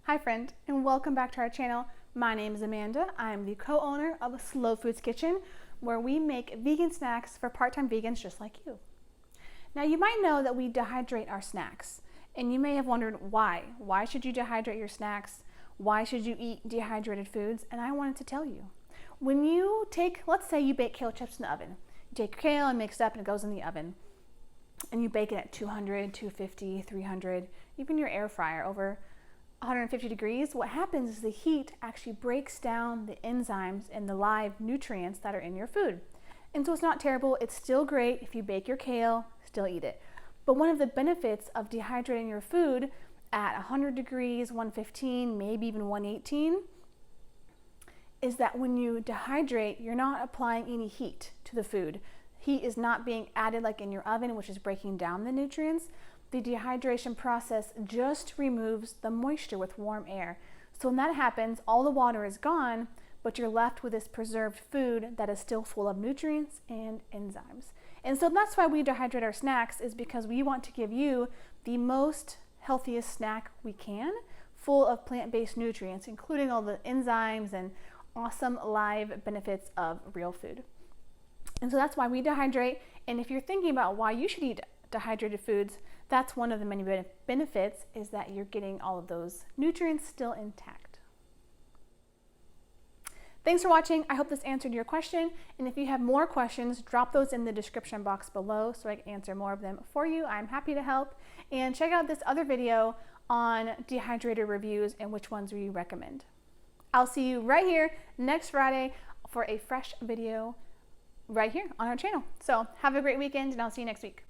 Hi friend, and welcome back to our channel. My name is Amanda. I'm the co-owner of Slow Foods Kitchen, where we make vegan snacks for part-time vegans just like you. Now you might know that we dehydrate our snacks, and you may have wondered why. Why should you dehydrate your snacks? Why should you eat dehydrated foods? And I wanted to tell you. When you take, let's say you bake kale chips in the oven. You take your kale and mix it up and it goes in the oven. And you bake it at 200, 250, 300, even your air fryer over 150 degrees. What happens is the heat actually breaks down the enzymes and the live nutrients that are in your food. And so it's not terrible. It's still great if you bake your kale, still eat it. But one of the benefits of dehydrating your food at 100 degrees, 115, maybe even 118, is that when you dehydrate, you're not applying any heat to the food. Heat is not being added like in your oven, which is breaking down the nutrients. The dehydration process just removes the moisture with warm air. So when that happens, all the water is gone, but you're left with this preserved food that is still full of nutrients and enzymes. And so that's why we dehydrate our snacks, is because we want to give you the most healthiest snack we can, full of plant-based nutrients, including all the enzymes and awesome live benefits of real food. And so that's why we dehydrate. And if you're thinking about why you should eat dehydrated foods, that's one of the many benefits, is that you're getting all of those nutrients still intact. Thanks for watching. I hope this answered your question. And if you have more questions, drop those in the description box below so I can answer more of them for you. I'm happy to help. And check out this other video on dehydrated reviews and which ones we recommend. I'll see you right here next Friday for a fresh video right here on our channel. So have a great weekend, and I'll see you next week.